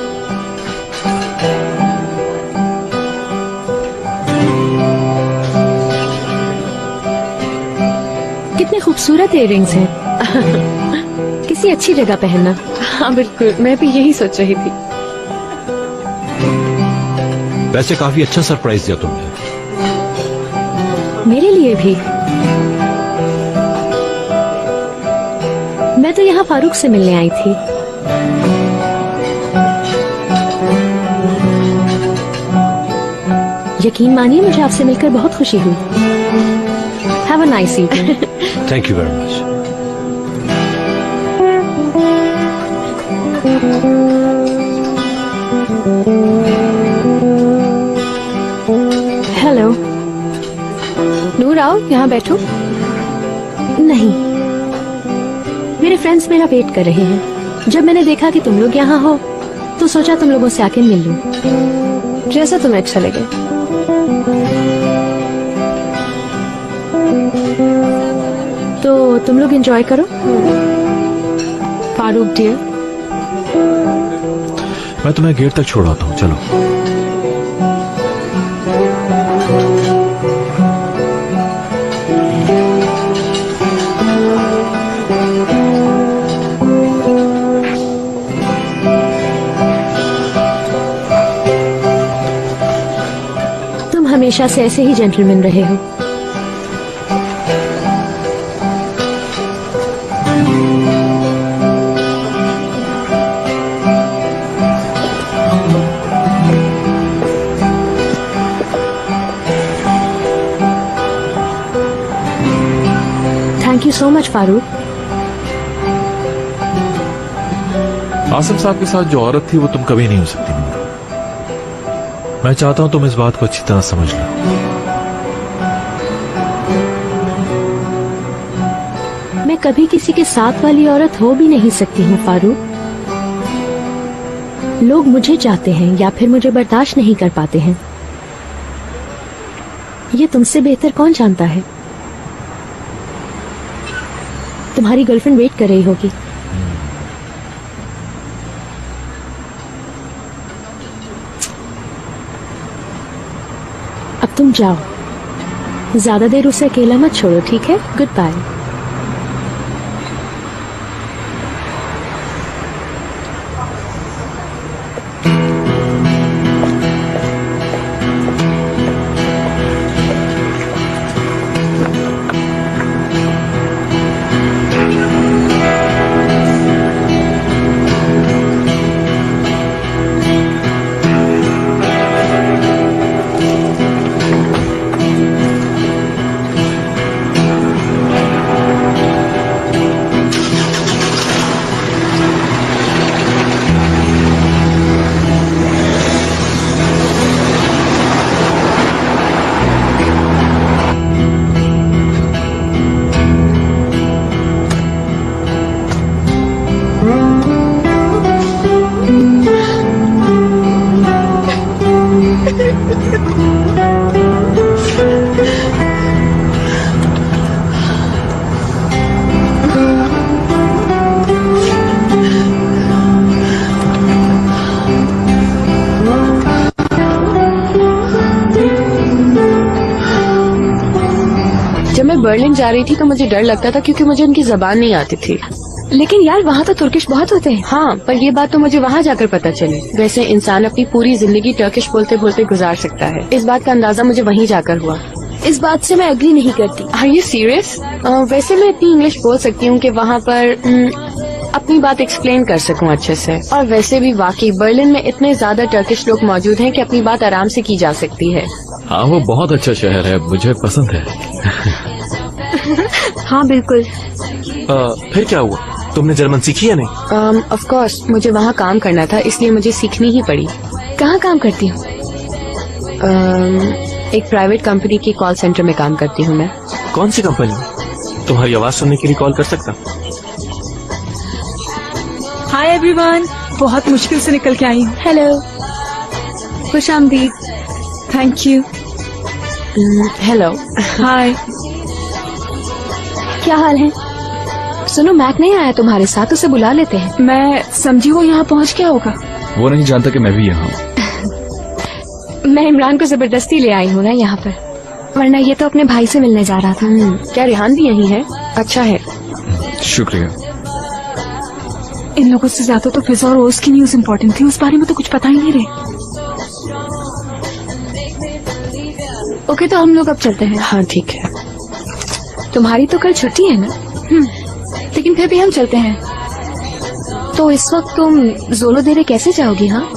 कितने खूबसूरत इयररिंग्स हैं। किसी अच्छी जगह पहनना। हाँ बिल्कुल, मैं भी यही सोच रही थी। वैसे काफी अच्छा सरप्राइज दिया तुमने। मेरे लिए भी। मैं तो यहाँ फारूक से मिलने आई थी। यकीन मानिए, मुझे आपसे मिलकर बहुत खुशी हुई। Have a nice evening. Thank you very much. Hello Noor, आओ यहाँ बैठो। नहीं, मेरे फ्रेंड्स मेरा वेट कर रहे हैं। जब मैंने देखा कि तुम लोग यहाँ हो तो सोचा तुम लोगों से आके मिल लूं। जैसा तुम्हें अच्छा लगे। तो तुम लोग एंजॉय करो। फारूक डियर, मैं तुम्हें गेट तक छोड़ाता हूँ, चलो। तुम हमेशा से ऐसे ही जेंटलमैन रहे हो। Thank you so much Farooq. Asim साहब के साथ जो औरत थी वो तुम कभी नहीं हो सकती नूर। मैं चाहता हूं तुम इस बात को अच्छी तरह समझ लो। मैं कभी किसी के साथ वाली औरत हो भी नहीं सकती हूँ फारूक। लोग मुझे चाहते हैं या फिर मुझे बर्दाश्त नहीं कर पाते हैं। ये तुमसे बेहतर कौन जानता है। तुम्हारी गर्लफ्रेंड वेट कर रही होगी। अब तुम जाओ, ज्यादा देर उसे अकेला मत छोड़ो, ठीक है? Good bye. मैं बर्लिन जा रही थी तो मुझे डर लगता था क्योंकि मुझे उनकी जबान नहीं आती थी। लेकिन यार वहाँ तो तुर्किश बहुत होते हैं। हाँ, पर ये बात तो मुझे वहाँ जाकर पता चली। वैसे इंसान अपनी पूरी जिंदगी टर्किश बोलते बोलते गुजार सकता है, इस बात का अंदाजा मुझे वहीं जाकर हुआ। इस बात से मैं एग्री नहीं करती। Are you serious? वैसे मैं इतनी इंग्लिश बोल सकती हूँ कि वहाँ पर अपनी बात एक्सप्लेन कर सकूँ अच्छे से। और वैसे भी वाकई बर्लिन में इतने ज्यादा टर्किश लोग मौजूद हैं कि अपनी बात आराम से की जा सकती है। हाँ, वो बहुत अच्छा शहर है, मुझे पसंद है। हाँ बिल्कुल। फिर क्या हुआ? तुमने जर्मन सीखी या नहीं? ऑफ कोर्स मुझे वहाँ काम करना था, इसलिए मुझे सीखनी ही पड़ी। कहाँ काम करती हूँ? एक प्राइवेट कंपनी की कॉल सेंटर में काम करती हूँ मैं। कौन सी कंपनी? तुम्हारी आवाज सुनने के लिए कॉल कर सकता? हाय एवरीवन, बहुत मुश्किल से निकल के आई हूँ। हेलो, खुश आमदीद। Thank you. हेलो। हाय, क्या हाल है? सुनो, मैक नहीं आया तुम्हारे साथ, उसे बुला लेते हैं। मैं समझी वो यहाँ पहुँच गया होगा। वो नहीं जानता कि मैं भी यहाँ हूँ। मैं इमरान को जबरदस्ती ले आई हूँ ना यहाँ पर, वरना ये तो अपने भाई से मिलने जा रहा था। क्या रेहान भी यहीं है? अच्छा है, शुक्रिया। इन लोगों से ज्यादा तो फिजा और रोज की न्यूज इम्पोर्टेंट थी, उस बारे में तो कुछ पता ही नहीं रहे। ओके, तो हम लोग अब चलते हैं। हाँ ठीक है। तुम्हारी तो कल छुट्टी है ना? लेकिन फिर भी हम चलते हैं। तो इस वक्त तुम जोलो देरे कैसे जाओगी? हाँ,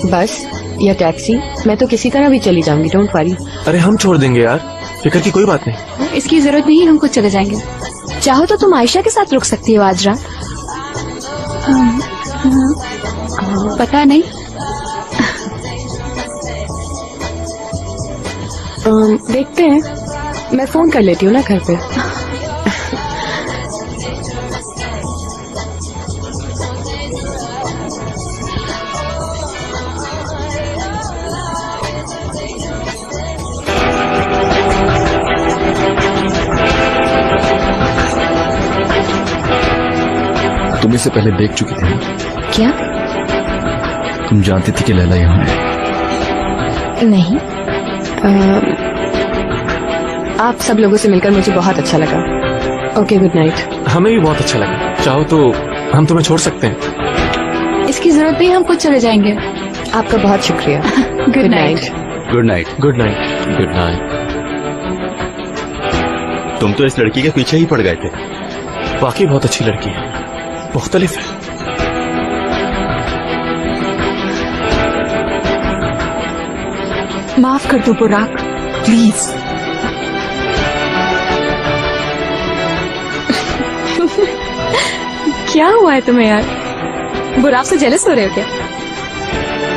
बस या टैक्सी? मैं तो किसी तरह भी चली जाऊंगी, डोंट वरी। अरे हम छोड़ देंगे यार, फिक्र की कोई बात नहीं। इसकी जरूरत नहीं, हम खुद चले जाएंगे। चाहो तो तुम आयशा के साथ रुक सकती हो आज रात। पता नहीं। देखते हैं, मैं फोन कर लेती हूँ ना घर पे। तुम इससे पहले देख चुकी थी ना? क्या? तुम जानती थी कि लैला यहाँ है? नहीं। आप सब लोगों से मिलकर मुझे बहुत अच्छा लगा। Okay, good night. हमें भी बहुत अच्छा लगा। चाहो तो हम तुम्हें छोड़ सकते हैं। इसकी जरूरत नहीं, हम खुद चले जाएंगे। आपका बहुत शुक्रिया। Good night. Good night. Good night. Good night. तुम तो इस लड़की के पीछे ही पड़ गए थे। वाकई बहुत अच्छी लड़की है, मुख्तलिफ है। माफ कर दो बुराक, प्लीज। क्या हुआ है तुम्हें यार? बुराक से जेलस हो रहे हो क्या?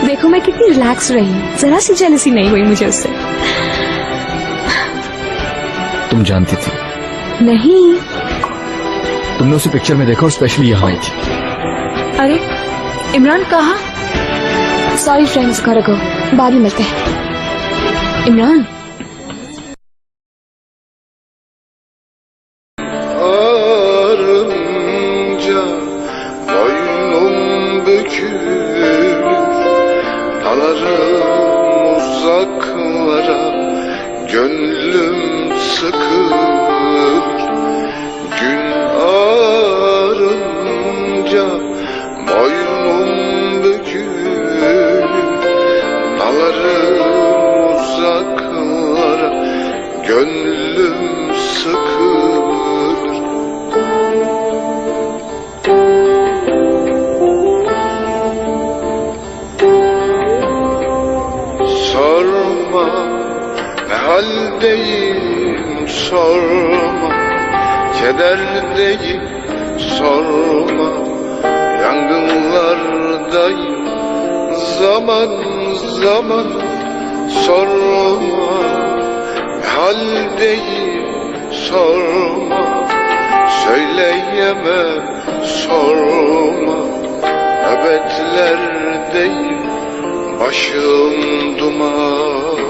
देखो मैं कितनी रिलैक्स रही हूँ, जरा सी जेलसी नहीं हुई मुझे उससे। तुम जानती थी? नहीं। तुमने उसे पिक्चर में देखा और स्पेशली यहाँ आई थी। अरे इमरान कहाँ? सॉरी फ्रेंड्स, घर को बाद में मिलते हैं। Imran, haldeyim sorma, kederdeyim sorma, yangınlardayım zaman zaman sorma, haldeyim sorma, söyleyemem sorma, nöbetlerdeyim başım duman.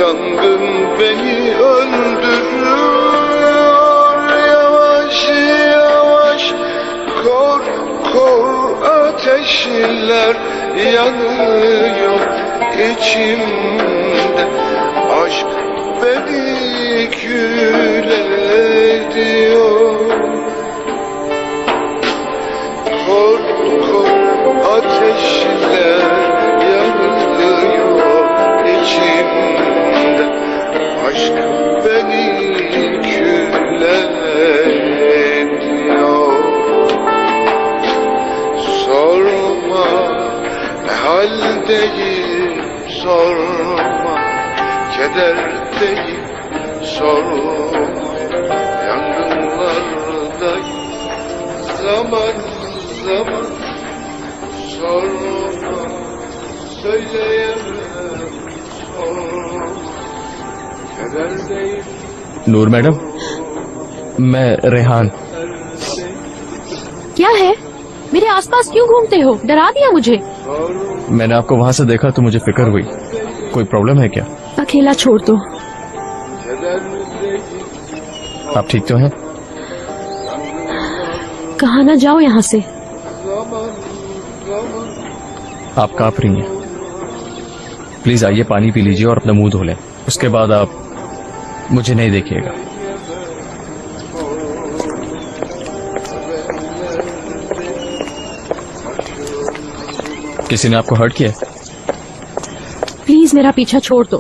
Yangın beni öldürüyor, yavaş yavaş kor kor Kederdeyim sorma, kederdeyim sorma. Yangınlardayım zaman zaman sorma. Söyleyemem sorma. Kederdeyim. नूर madam, मैं रेहान। क्या है? मेरे आसपास क्यों घूमते हो? डरा दिया मुझे। मैंने आपको वहां से देखा तो मुझे फिक्र हुई। कोई प्रॉब्लम है क्या? अकेला छोड़ दो। आप ठीक तो हैं? कहाँ ना जाओ यहाँ से। आप कांप रही हैं। प्लीज आइए, पानी पी लीजिए और अपना मुंह धो लें। उसके बाद आप मुझे नहीं देखिएगा। किसी ने आपको हर्ट किया? प्लीज मेरा पीछा छोड़ दो।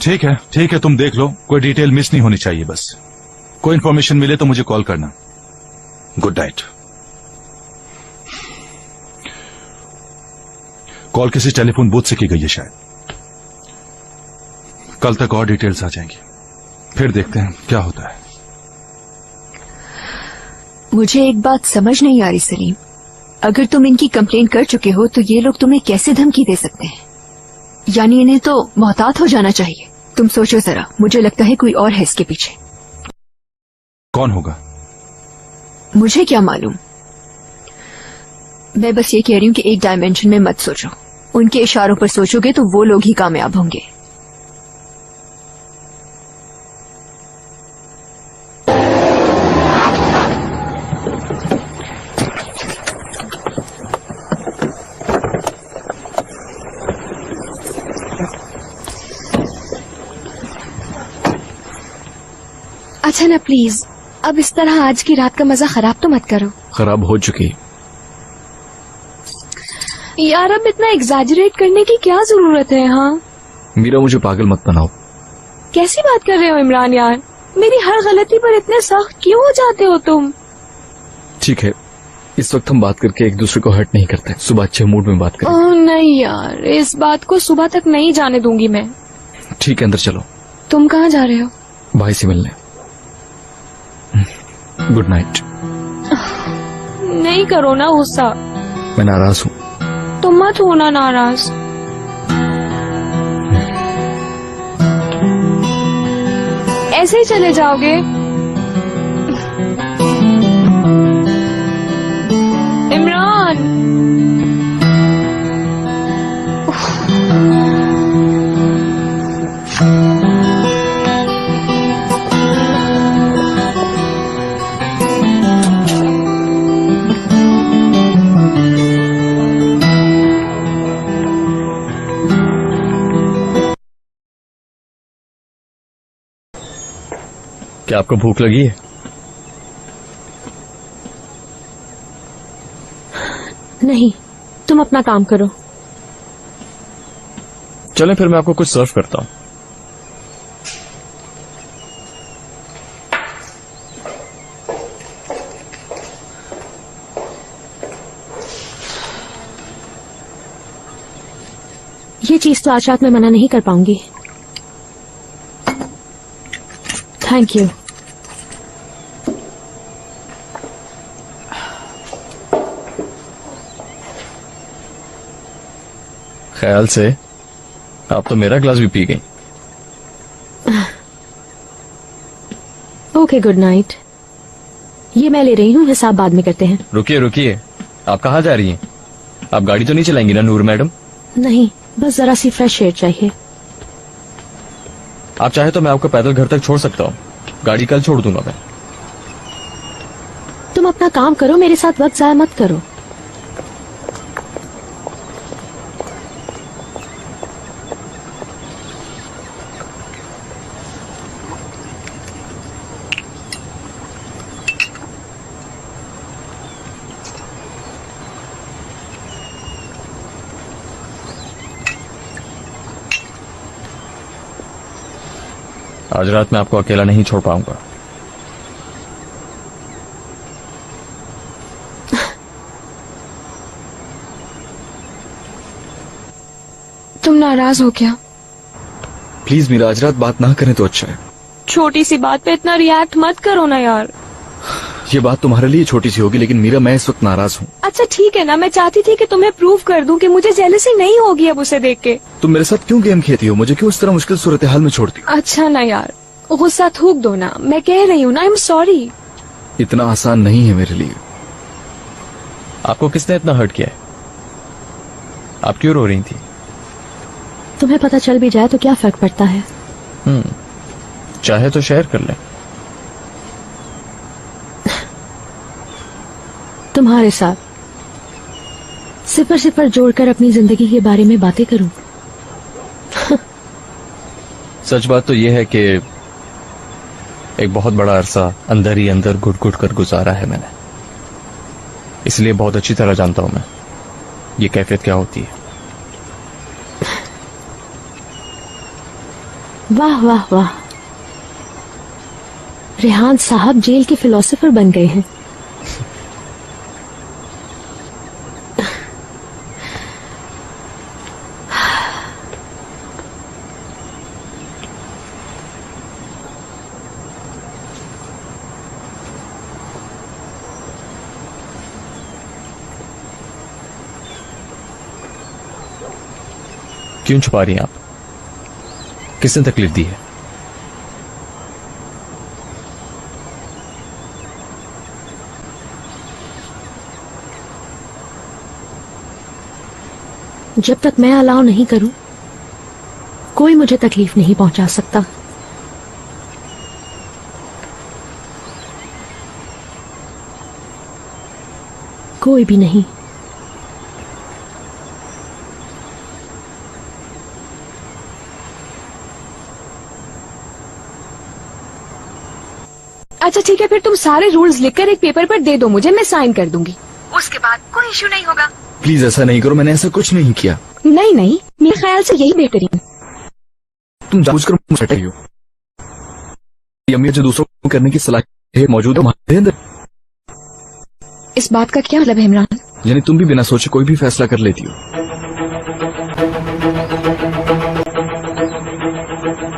ठीक है, तुम देख लो, कोई डिटेल मिस नहीं होनी चाहिए। बस कोई इन्फॉर्मेशन मिले तो मुझे कॉल करना। Good night. कॉल किसी टेलीफोन बूथ से की गई है शायद। कल तक और डिटेल्स आ जाएंगी, फिर देखते हैं क्या होता है। मुझे एक बात समझ नहीं आ रही सलीम, अगर तुम इनकी कंप्लेन कर चुके हो तो ये लोग तुम्हें कैसे धमकी दे सकते हैं? यानी इन्हें तो मोहतात हो जाना चाहिए। तुम सोचो जरा, मुझे लगता है कोई और है इसके पीछे। कौन होगा? मुझे क्या मालूम, मैं बस ये कह रही हूँ कि एक डायमेंशन में मत सोचो। उनके इशारों पर सोचोगे तो वो लोग ही कामयाब होंगे। अच्छा ना प्लीज, अब इस तरह आज की रात का मजा खराब तो मत करो। खराब हो चुकी। यार अब इतना एग्जैजरेट करने की क्या जरूरत है? हाँ मीरा, मुझे पागल मत बनाओ। कैसी बात कर रहे हो इमरान यार? मेरी हर गलती पर इतने सख्त क्यों हो जाते हो तुम? ठीक है, इस वक्त हम बात करके एक दूसरे को हर्ट नहीं करते। सुबह अच्छे मूड में बात करें। ओह नहीं यार, इस बात को सुबह तक नहीं जाने दूंगी मैं। ठीक है, अंदर चलो। तुम कहाँ जा रहे हो? भाई से मिलने। Good night. नहीं करो ना गुस्सा। मैं नाराज हूँ। तुम मत होना नाराज। ऐसे ही चले जाओगे? इमरान, क्या आपको भूख लगी है? नहीं, तुम अपना काम करो। चलें फिर मैं आपको कुछ सर्व करता हूँ। ये चीज तो आज रात में मना नहीं कर पाऊंगी। Thank you. ख्याल से आप तो मेरा ग्लास भी पी गई। Okay, good night. ये मैं ले रही हूँ, हिसाब बाद में करते हैं। रुकिए रुकिए, आप कहाँ जा रही हैं? आप गाड़ी तो नहीं चलाएंगी ना नूर मैडम? नहीं, बस जरा सी फ्रेश एयर चाहिए। आप चाहे तो मैं आपको पैदल घर तक छोड़ सकता हूँ। गाड़ी कल छोड़ दूंगा मैं। तुम अपना काम करो, मेरे साथ वक्त जाया मत करो। आज रात मैं आपको अकेला नहीं छोड़ पाऊंगा। नाराज हो क्या? प्लीज मीरा, आज रात बात ना करें तो अच्छा है। छोटी सी बात पे इतना रिएक्ट मत करो ना यार। ये बात तुम्हारे लिए छोटी सी होगी, लेकिन मीरा मैं इस वक्त नाराज हूँ। अच्छा ठीक है ना, मैं चाहती थी कि तुम्हें प्रूव कर दूं कि मुझे जेलसी नहीं होगी अब उसे देख के। तुम मेरे साथ क्यों गेम खेलती हो? मुझे क्यों इस तरह मुश्किल सूरत हाल में छोड़ती हो? अच्छा ना यार, गुस्सा थूक दो ना, मैं कह रही हूँ ना, आई एम सॉरी। इतना आसान नहीं है मेरे लिए। आपको किसने इतना हर्ट किया है? आप क्यों रो रही थी? तुम्हें पता चल भी जाए तो क्या फर्क पड़ता है? चाहे तो शेयर कर लें। तुम्हारे साथ सिफर सिफर जोड़कर अपनी जिंदगी के बारे में बातें करूं। सच बात तो यह है कि एक बहुत बड़ा अरसा अंदर ही अंदर घुट घुट कर गुजारा है मैंने, इसलिए बहुत अच्छी तरह जानता हूं मैं ये कैफियत क्या होती है। वाह वाह वाह, रेहान साहब जेल के फिलोसोफर बन गए हैं। क्यों छुपा रही हैं आप? किसने तकलीफ दी है? जब तक मैं अलाउ नहीं करूं, कोई मुझे तकलीफ नहीं पहुंचा सकता। कोई भी नहीं। अच्छा ठीक है, फिर तुम सारे रूल्स लिखकर एक पेपर पर दे दो मुझे, मैं साइन कर दूंगी। उसके बाद कोई इशू नहीं होगा। प्लीज ऐसा नहीं करो, मैंने ऐसा कुछ नहीं किया। नहीं नहीं, मेरे ख्याल से यही बेहतरीन। तुम जानबूझकर मुझसे हट रही हो। अम्मी जो दूसरों को करने की सलाह मौजूद है तुम्हारे अंदर। इस बात का क्या मतलब है इमरान? यानी तुम भी बिना सोचे कोई भी फैसला कर लेती हो।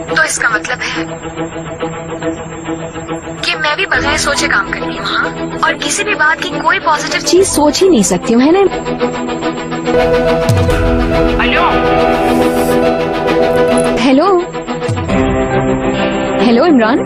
तो इसका मतलब है कि मैं भी बगैर सोचे काम करती हूँ, हाँ? और किसी भी बात की कोई पॉजिटिव चीज सोच ही नहीं सकती हूँ, है ना? Hello hello hello Imran,